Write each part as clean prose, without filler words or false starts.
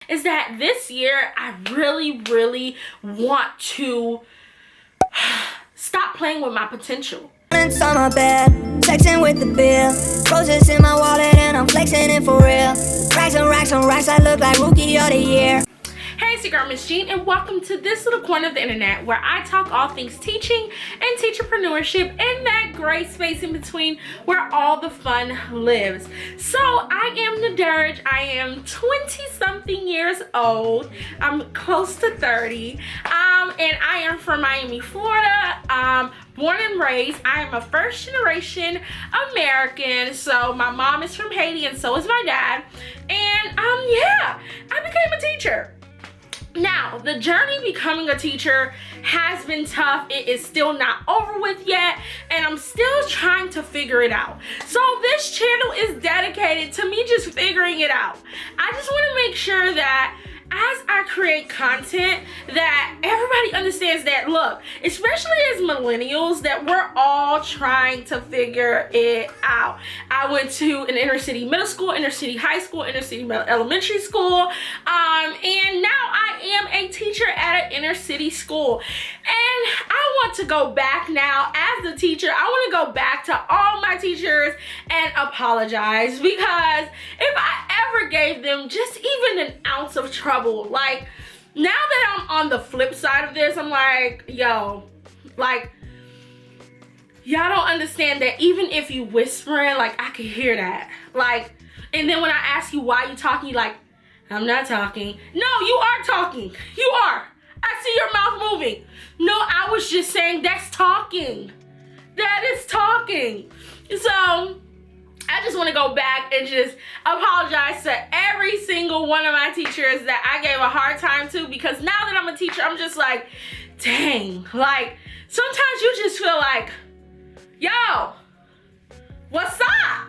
is that this year I really want to stop playing with my potential. On my bed, flexing with the bill. Roses in my wallet and I'm flexing it for real. Racks and racks and racks, I look like rookie of the year. Hey, it's your girl Miss Jean, and welcome to this little corner of the internet where I talk all things teaching and teacherpreneurship and that great space in between where all the fun lives. So I am Nadirge. I am 20-something years old. I'm close to 30, and I am from Miami, Florida. Born and raised. I am a first-generation American. So my mom is from Haiti, and so is my dad. And yeah, I became a teacher. Now, the journey becoming a teacher has been tough. It is still not over with yet, and I'm still trying to figure it out. So this channel is dedicated to me just figuring it out. I just want to make sure that as I create content that everybody understands that, look, especially as millennials, that we're all trying to figure it out. I went to an inner city middle school, inner city high school, inner city elementary school, and now I am a teacher at an inner city school. And I want to go back now as a teacher. I want to go back to all my teachers and apologize, because if I ever gave them just even an ounce of trouble, like, now that I'm on the flip side of this, I'm like, yo, like, y'all don't understand that even if you whispering, like, I can hear that. Like, and then when I ask you why you talking, you like, I'm not talking. No, you are talking. You are. I see your mouth moving. No, I was just saying that's talking. That is talking. So I just want to go back and just apologize to every single one of my teachers that I gave a hard time to, because now that I'm a teacher, I'm just like, dang. Like, sometimes you just feel like, yo, what's up?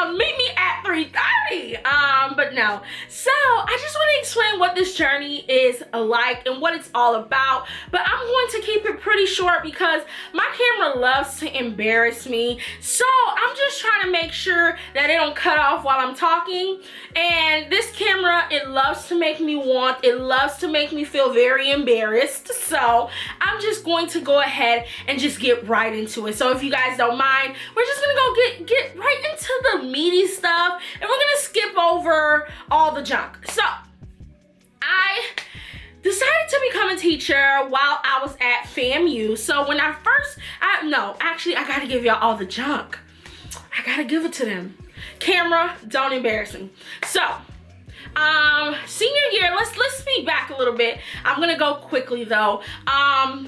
Meet me at 3:30. But no. So I just want to explain what this journey is like and what it's all about. But I'm going to keep it pretty short because my camera loves to embarrass me. So I'm just trying to make sure that it don't cut off while I'm talking. And this camera, it loves to make me it loves to make me feel very embarrassed. So I'm just going to go ahead and just get right into it. So if you guys don't mind, we're just gonna go get right into the meaty stuff, and we're gonna skip over all the junk. So I decided to become a teacher while I was at FAMU. So when I first, I gotta give y'all all the junk. I gotta give it to them. Camera, don't embarrass me. So senior year, let's speed back a little bit. I'm gonna go quickly though.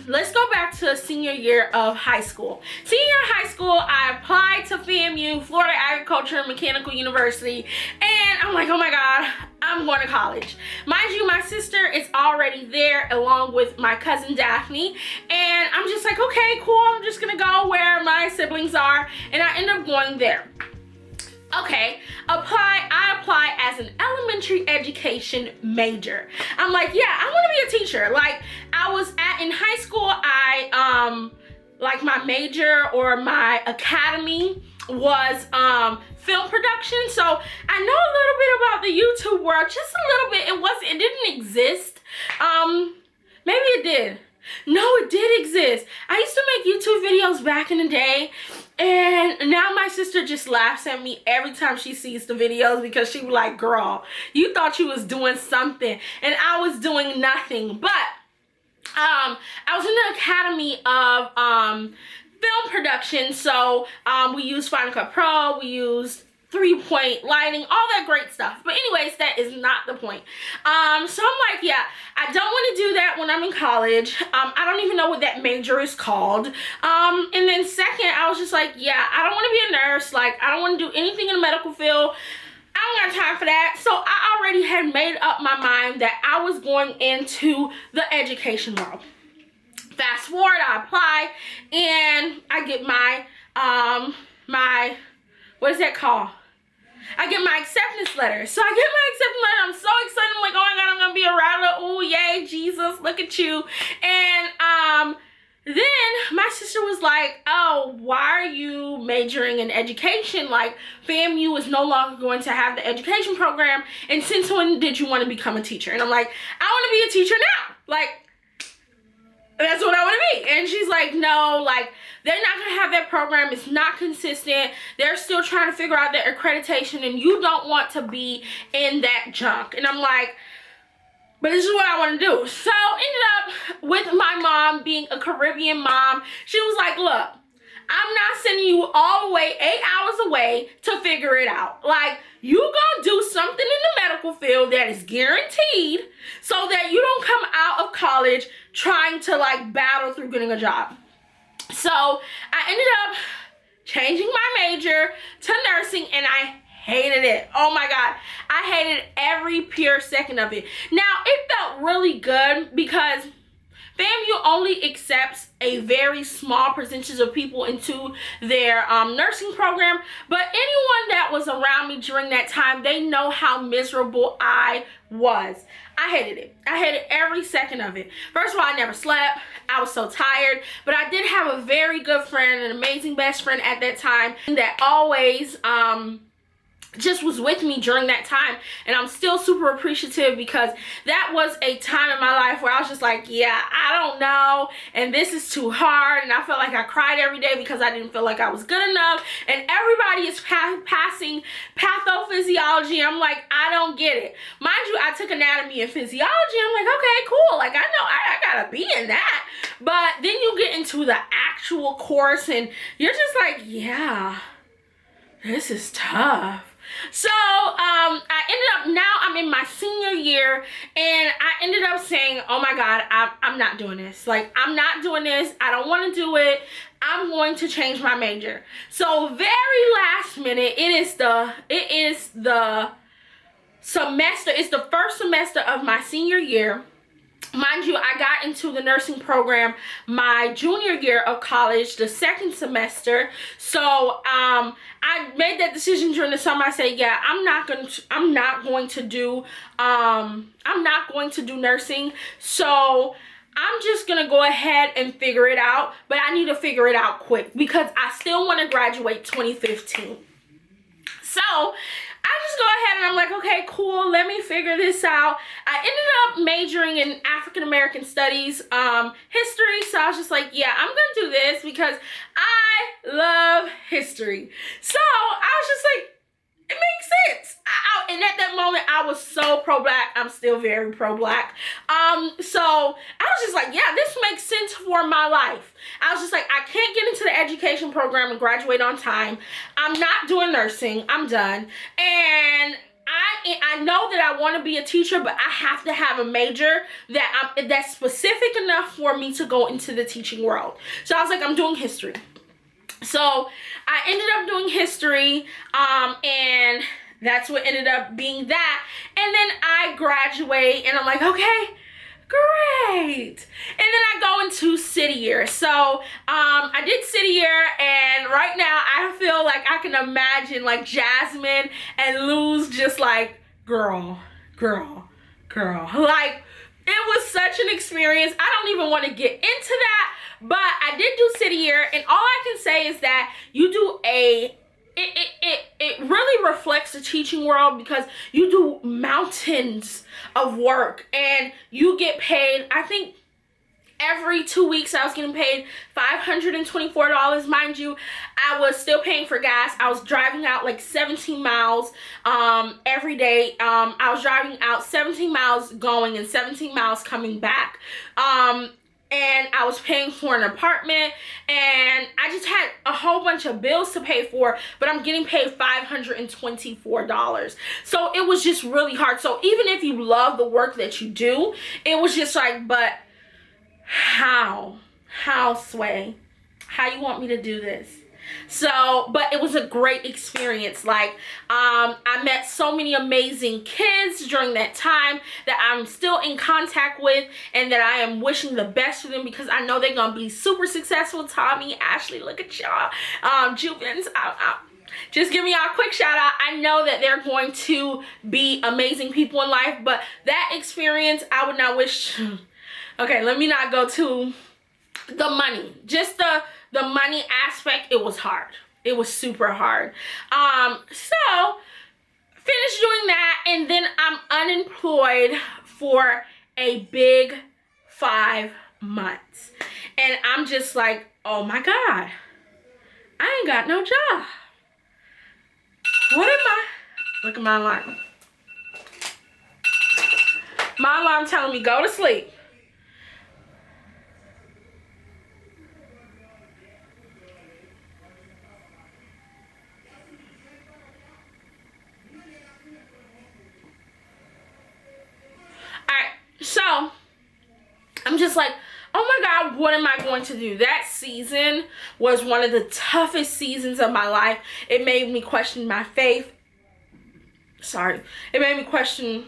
Let's go back to senior year of high school. Senior year of high school, I applied to FAMU, Florida Agriculture and Mechanical University, and I'm like, oh my God, I'm going to college. Mind you, my sister is already there along with my cousin Daphne, and I'm just like, okay, cool, I'm just gonna go where my siblings are, and I end up going there. Okay, I apply as an elementary education major. I'm like, yeah, I want to be a teacher. Like, in high school, like my major or my academy was film production. So I know a little bit about the YouTube world, just a little bit. It didn't exist. Maybe it did. No, it did exist. I used to make YouTube videos back in the day, and now my sister just laughs at me every time she sees the videos, because she was like, girl, you thought you was doing something, and I was doing nothing. But I was in the academy of film production, so we used Final Cut Pro, we used 3-point lighting, all that great stuff. But anyways, that is not the point. So I'm like, yeah, I don't want to do that when I'm in college. I don't even know what that major is called. And then second, I was just like, yeah, I don't want to be a nurse. Like, I don't want to do anything in the medical field. I don't got time for that. So I already had made up my mind that I was going into the education world. Fast forward, I apply, and I get my what is that called? I get my acceptance letter. So I get my acceptance letter. I'm so excited. I'm like, oh my God, I'm gonna be a rattler. Oh yay, Jesus, look at you. And then my sister sister was like, oh, why are you majoring in education? Like, FAMU is no longer going to have the education program, and since when did you want to become a teacher? And I'm like, I want to be a teacher now. Like, that's what I want to be. And she's like, no, like, they're not going to have that program. It's not consistent. They're still trying to figure out their accreditation, and you don't want to be in that junk. And I'm like, but this is what I want to do. So ended up with my mom being a Caribbean mom. She was like, look, I'm not sending you all the way 8 hours away to figure it out. Like, you gonna do something in the medical field that is guaranteed so that you don't come out of college trying to like battle through getting a job. So I ended up changing my major to nursing, and I hated it. Oh my God. I hated every pure second of it. Now, it felt really good because FAMU only accepts a very small percentage of people into their nursing program, but anyone that was around me during that time, they know how miserable I was. I hated it. I hated every second of it. First of all, I never slept. I was so tired, but I did have a very good friend, an amazing best friend at that time that always just was with me during that time, and I'm still super appreciative because that was a time in my life where I was just like, yeah, I don't know, and this is too hard, and I felt like I cried every day because I didn't feel like I was good enough, and everybody is passing pathophysiology. I'm like, I don't get it. Mind you, I took anatomy and physiology. I'm like, okay, cool, like I know I gotta be in that, but then you get into the actual course and you're just like, yeah, this is tough. So I ended up, now I'm in my senior year, and I ended up saying, oh my God, I'm not doing this. Like, I'm not doing this. I don't want to do it. I'm going to change my major. So very last minute, it is the semester, it's the first semester of my senior year. Mind you, I got into the nursing program my junior year of college, the second semester. So I made that decision during the summer. I said, yeah, I'm not going to do nursing. So I'm just gonna go ahead and figure it out, but I need to figure it out quick because I still want to graduate 2015. So I just go ahead and I'm like, okay, cool, let me figure this out. I ended up majoring in African American studies, history. So I was just like, yeah, I'm gonna do this because I love history. So I was just like, it makes sense. And at that moment, I was so pro-black. I'm still very pro-black. So I was just like, yeah, this makes sense for my life. I was just like, I can't get into the education program and graduate on time. I'm not doing nursing. I'm done. And I know that I want to be a teacher, but I have to have a major that's specific enough for me to go into the teaching world. So I was like, I'm doing history. So I ended up doing history, and that's what ended up being that. And then I graduate, and I'm like, okay, great. And then I go into city year. So I did city year, and right now I feel like I can imagine like Jasmine and Luz just like, girl. Like, it was such an experience. I don't even want to get into that. But I did do city year, and all I can say is that you do it really reflects the teaching world because you do mountains of work, and you get paid, I think every 2 weeks I was getting paid $524. Mind you, I was still paying for gas. I was driving out like 17 miles every day. I was driving out 17 miles going and 17 miles coming back. And I was paying for an apartment, and I just had a whole bunch of bills to pay for, but I'm getting paid $524. So it was just really hard. So even if you love the work that you do, it was just like, but how, Sway? How you want me to do this? So, but it was a great experience. Like, I met so many amazing kids during that time that I'm still in contact with, and that I am wishing the best for them because I know they're gonna be super successful. Tommy, Ashley, look at y'all. Juvens, just giving y'all a quick shout out. I know that they're going to be amazing people in life, but that experience I would not wish. Okay, let me not go too the money, just the money aspect, it was hard. It was super hard. So finished doing that, and then I'm unemployed for a big 5 months. And I'm just like, oh my God, I ain't got no job. What am I? Look at my alarm. My alarm telling me go to sleep. Alright, so I'm just like, oh my God, what am I going to do? That season was one of the toughest seasons of my life. It made me question my faith. Sorry. It made me question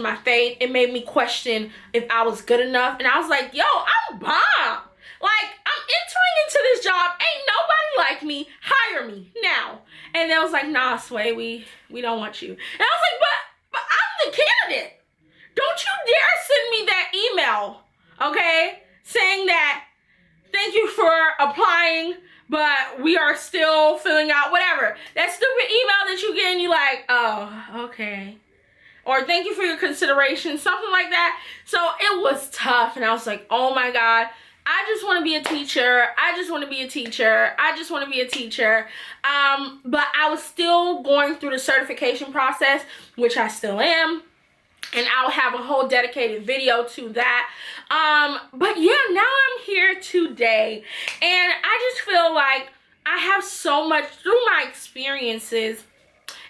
my faith. It made me question if I was good enough. And I was like, yo, I'm bomb. Like, I'm entering into this job. Ain't nobody like me. Hire me now. And they was like, nah, Sway, we don't want you. And I was like, but I'm the candidate. Don't you dare send me that email, okay? Saying that, thank you for applying, but we are still filling out whatever. That stupid email that you get and you like, oh, okay. Or thank you for your consideration, something like that. So it was tough, and I was like, oh my God, I just want to be a teacher. I just want to be a teacher. I just want to be a teacher. But I was still going through the certification process, which I still am. And I'll have a whole dedicated video to that. But yeah, now I'm here today. And I just feel like I have so much through my experiences.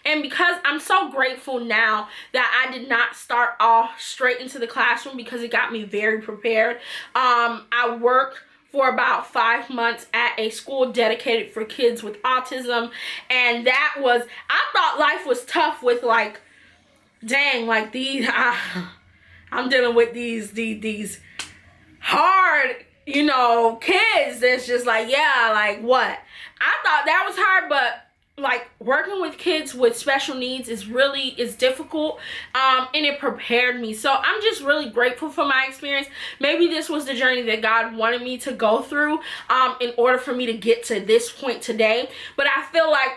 And because I'm so grateful now that I did not start off straight into the classroom, because it got me very prepared. I worked for about 5 months at a school dedicated for kids with autism. And that was, I thought life was tough with like, dang, like these, I'm dealing with these hard, you know, kids that's just like, yeah, like what? I thought that was hard, but like working with kids with special needs is difficult, and it prepared me. So I'm just really grateful for my experience. Maybe this was the journey that God wanted me to go through, in order for me to get to this point today. But I feel like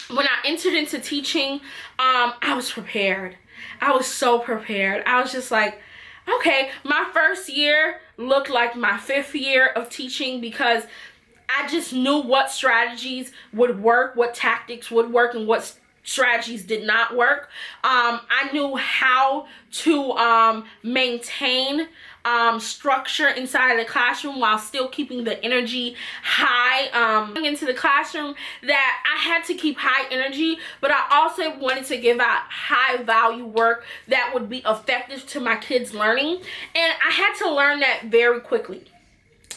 when I entered into teaching, I was prepared. I was so prepared. I was just like, okay, my first year looked like my 5th year of teaching, because I just knew what strategies would work, what tactics would work, and what strategies did not work. I knew how to maintain structure inside of the classroom while still keeping the energy high. Into the classroom, that I had to keep high energy, but I also wanted to give out high value work that would be effective to my kids' learning. And I had to learn that very quickly.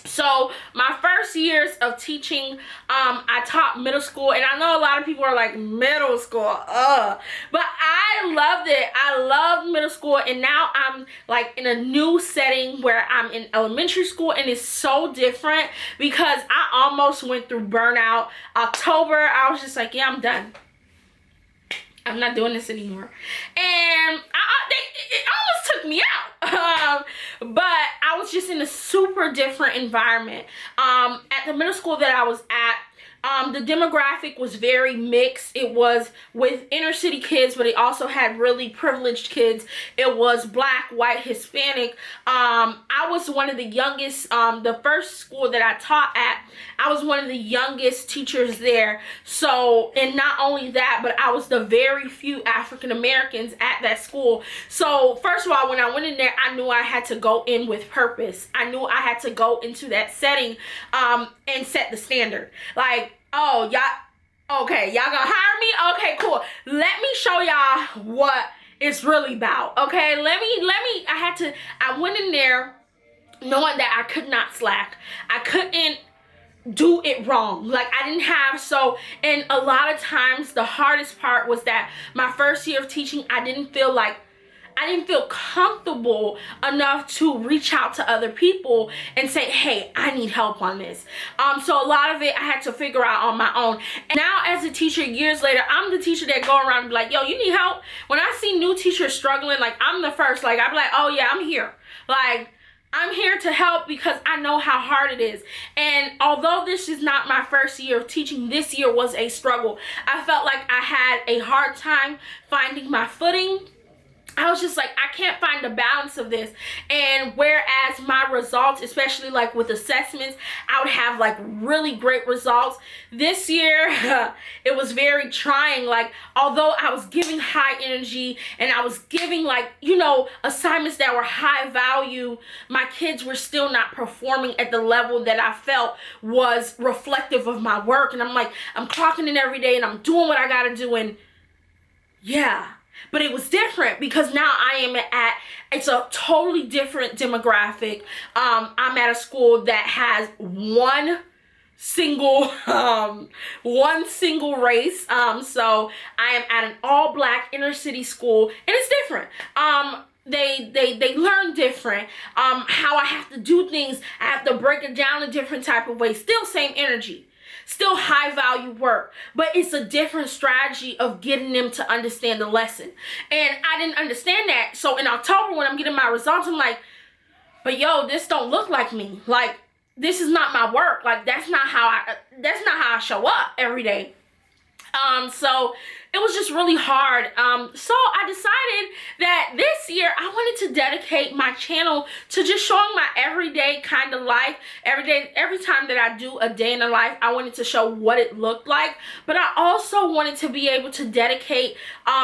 So my first years of teaching, I taught middle school, and I know a lot of people are like, middle school, but I loved it. I loved middle school, and now I'm like in a new setting where I'm in elementary school, and it's so different because I almost went through burnout. October, I was just like, yeah, I'm done. I'm not doing this anymore. And it almost took me out. But I was just in a super different environment. At the middle school that I was at, the demographic was very mixed. It was with inner city kids, but it also had really privileged kids. It was Black, white, Hispanic. I was one of the youngest, the first school that I taught at, I was one of the youngest teachers there. So, and not only that, but I was the very few African Americans at that school. So first of all, when I went in there, I knew I had to go in with purpose. I knew I had to go into that setting, and set the standard. Like, oh, y'all, okay, y'all gonna hire me? Okay, cool. Let me show y'all what it's really about. Okay, I went in there knowing that I could not slack. I couldn't do it wrong. Like, I didn't have, and a lot of times the hardest part was that my first year of teaching, I didn't feel comfortable enough to reach out to other people and say, hey, I need help on this. So a lot of it I had to figure out on my own. And now as a teacher, years later, I'm the teacher that go around and be like, yo, you need help? When I see new teachers struggling, like, I'm the first, like, I'm like, oh yeah, I'm here. Like, I'm here to help because I know how hard it is. And although this is not my first year of teaching, this year was a struggle. I felt like I had a hard time finding my footing. I was just like, I can't find the balance of this. And whereas my results, especially like with assessments, I would have like really great results. This year, it was very trying. Like, although I was giving high energy and I was giving like, you know, assignments that were high value, my kids were still not performing at the level that I felt was reflective of my work. And I'm like, I'm clocking in every day and I'm doing what I gotta do. And yeah. But it was different because now I am it's a totally different demographic. I'm at a school that has one single race. So I am at an all black inner city school, and it's different. They learn different. How I have to do things, I have to break it down a different type of way. Still same energy. Still high value work, but it's a different strategy of getting them to understand the lesson. And I didn't understand that. So in October, when I'm getting my results, I'm like, but yo, this don't look like me. Like, this is not my work. Like, that's not how I show up every day. So it was just really hard. So I decided that this year I wanted to dedicate my channel to just showing my everyday kind of life. Every time that I do a day in the life, I wanted to show what it looked like. But I also wanted to be able to dedicate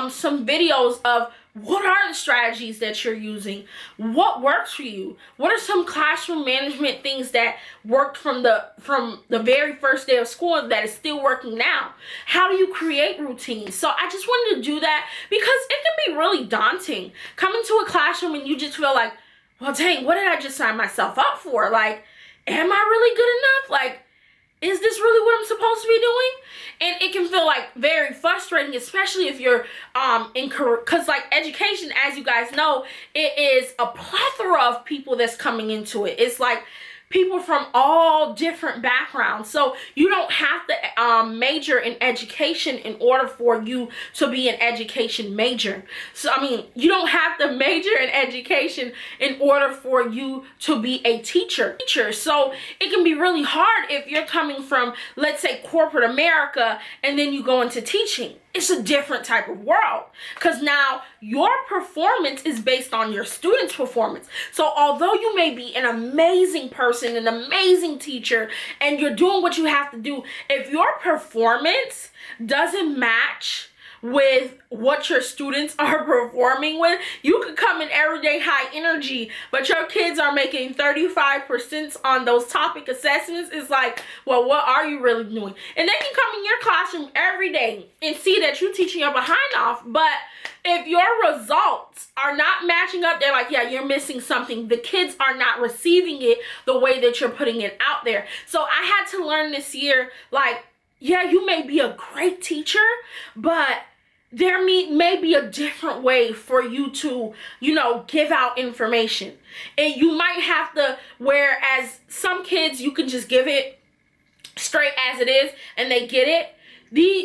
some videos of what are the strategies that you're using? What works for you? What are some classroom management things that worked from the very first day of school that is still working now? How do you create routines? So I just wanted to do that because it can be really daunting. Coming to a classroom and you just feel like, well, dang, what did I just sign myself up for? Like, am I really good enough? Like, is this really what I'm supposed to be doing? And it can feel like very frustrating, especially if you're because like education, as you guys know, it is a plethora of people that's coming into it. It's like people from all different backgrounds. So you don't have to major in education in order for you to be an education major. So, I mean, you don't have to major in education in order for you to be a teacher. So it can be really hard if you're coming from, let's say, corporate America, and then you go into teaching. It's a different type of world because now your performance is based on your students' performance. So although you may be an amazing person, an amazing teacher, and you're doing what you have to do, if your performance doesn't match with what your students are performing with, you could come in everyday high energy, but your kids are making 35% on those topic assessments. It's like, well, what are you really doing? And they can come in your classroom every day and see that you're teaching your behind off, but if your results are not matching up, they're like, yeah, you're missing something. The kids are not receiving it the way that you're putting it out there. So I had to learn this year, like, yeah, you may be a great teacher, but there may be a different way for you to, you know, give out information. And you might have to, whereas some kids, you can just give it straight as it is and they get it.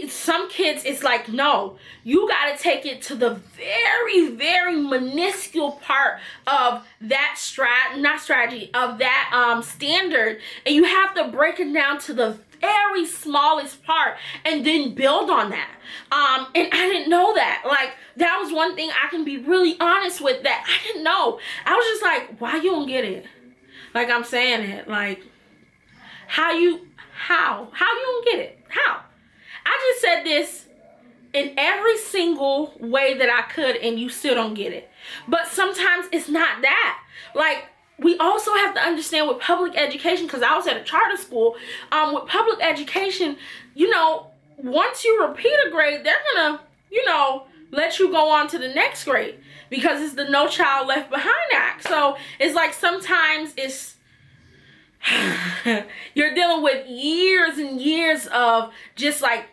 Some kids, it's like, no, you got to take it to the very, very minuscule part of that standard. And you have to break it down to the very smallest part and then build on that. And I didn't know that. Like, that was one thing I can be really honest with that I didn't know. I was just like, why you don't get it? Like, I'm saying it. Like, how you don't get it? How? I just said this in every single way that I could and you still don't get it. But sometimes it's not that. Like, we also have to understand with public education, because I was at a charter school, with public education, you know, once you repeat a grade, they're gonna, you know, let you go on to the next grade because it's the No Child Left Behind Act. So it's like sometimes it's you're dealing with years and years of just like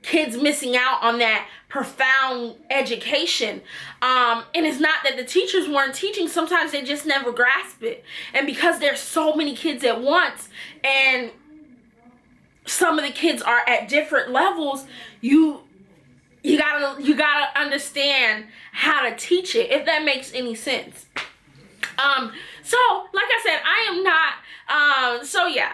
kids missing out on that profound education. And it's not that the teachers weren't teaching. Sometimes they just never grasp it. And because there's so many kids at once and some of the kids are at different levels, you gotta understand how to teach it, if that makes any sense. So like I said, I am not, so yeah.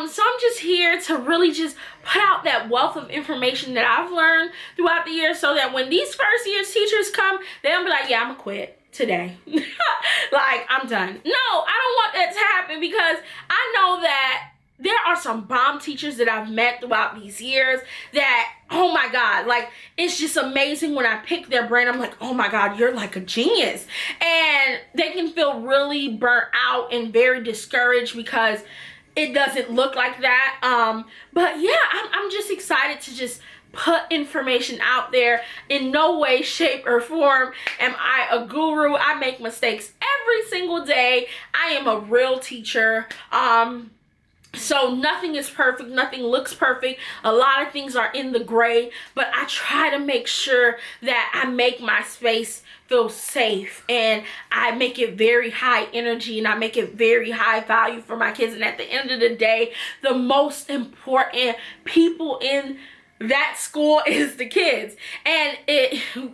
So I'm just here to really just put out that wealth of information that I've learned throughout the year, so that when these first year teachers come, they'll be like, yeah, I'm gonna quit today. Like, I'm done. No, I don't want that to happen, because I know that there are some bomb teachers that I've met throughout these years that, oh my God, like, it's just amazing when I pick their brain. I'm like, oh my God, you're like a genius. And they can feel really burnt out and very discouraged because it doesn't look like that. But yeah, I'm just excited to just put information out there. In no way, shape, or form am I a guru. I make mistakes every single day. I am a real teacher. So nothing is perfect, nothing looks perfect. A lot of things are in the gray, but I try to make sure that I make my space feel safe, and I make it very high energy, and I make it very high value for my kids. And at the end of the day, the most important people in that school is the kids. And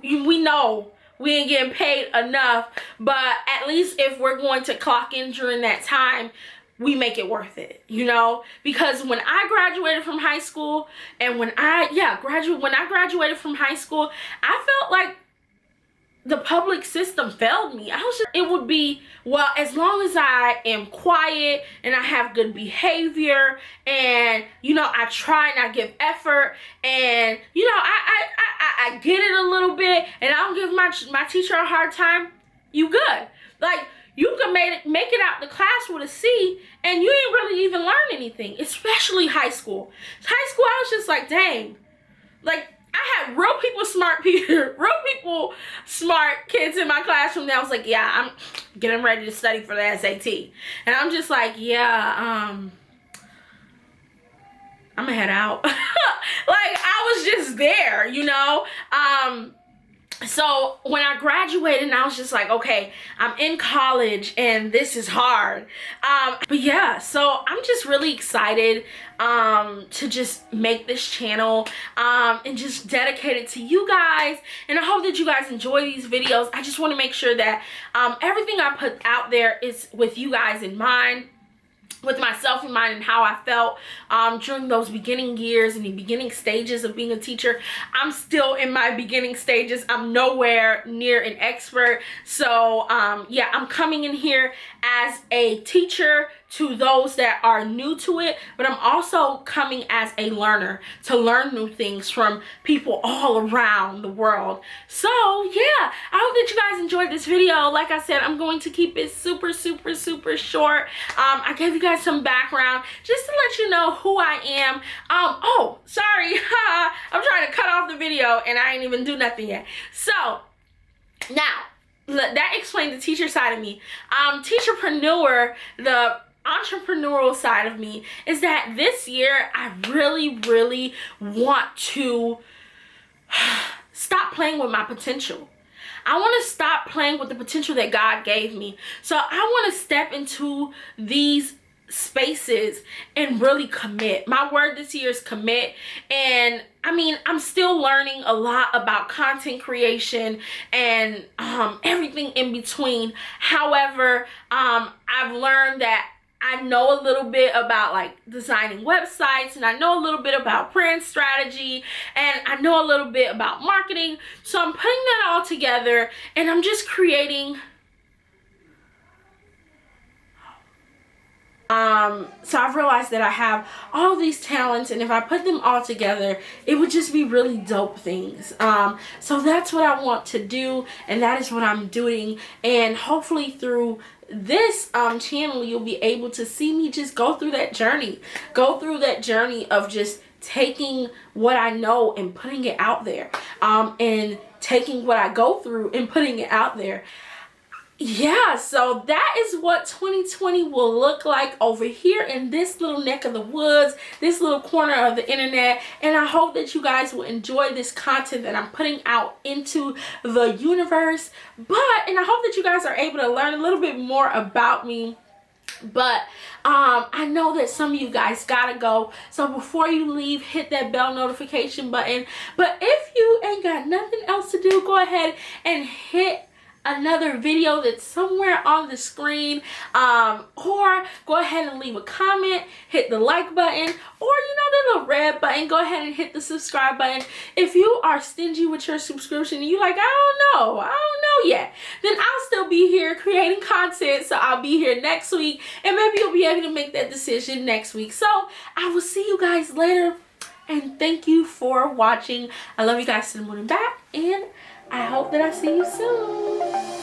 we know we ain't getting paid enough, but at least if we're going to clock in during that time, we make it worth it, you know? Because when I graduated from high school, and when I graduated from high school, I felt like the public system failed me. It would be, well, as long as I am quiet and I have good behavior, and, you know, I try and I give effort, and, you know, I get it a little bit, and I don't give my teacher a hard time, you good. Like, you can make it out the class with a C, and you ain't really even learn anything, especially high school. High school, I was just like, dang. Like, I had real people, smart kids in my classroom that was like, yeah, I'm getting ready to study for the SAT. And I'm just like, yeah, I'm gonna head out. Like, I was just there, you know? So when I graduated, I was just like, okay, I'm in college and this is hard. But yeah, so I'm just really excited to just make this channel and just dedicate it to you guys. And I hope that you guys enjoy these videos. I just want to make sure that everything I put out there is with you guys in mind, with myself in mind, and how I felt during those beginning years and the beginning stages of being a teacher. I'm still in my beginning stages. I'm nowhere near an expert. So yeah, I'm coming in here as a teacher to those that are new to it, but I'm also coming as a learner to learn new things from people all around the world. So yeah, I hope that you guys enjoyed this video. Like I said, I'm going to keep it super short. I gave you guys some background just to let you know who I am. Oh, sorry. I'm trying to cut off the video and I ain't even do nothing yet. So now that explains the teacher side of me. Teacherpreneur, the entrepreneurial side of me, is that this year I really want to stop playing with my potential. I want to stop playing with the potential that God gave me. So I want to step into these spaces and really commit. My word this year is commit. And I mean, I'm still learning a lot about content creation and everything in between. However, I've learned that I know a little bit about like designing websites, and I know a little bit about brand strategy, and I know a little bit about marketing. So I'm putting that all together, and I'm just creating so I've realized that I have all these talents, and if I put them all together, it would just be really dope things. So that's what I want to do, and that is what I'm doing. And hopefully through this channel, you'll be able to see me just go through that journey of just taking what I know and putting it out there, and taking what I go through and putting it out there. Yeah, so that is what 2020 will look like over here in this little neck of the woods, this little corner of the internet. And I hope that you guys will enjoy this content that I'm putting out into the universe. And I hope that you guys are able to learn a little bit more about me. But I know that some of you guys gotta go, so before you leave, hit that bell notification button. But if you ain't got nothing else to do, go ahead and hit another video that's somewhere on the screen, or go ahead and leave a comment, hit the like button, or the little red button, go ahead and hit the subscribe button. If you are stingy with your subscription and you like, I don't know yet, then I'll still be here creating content. So I'll be here next week, and maybe you'll be able to make that decision next week. So I will see you guys later, and thank you for watching. I love you guys to the moon and back, and I hope that I see you soon.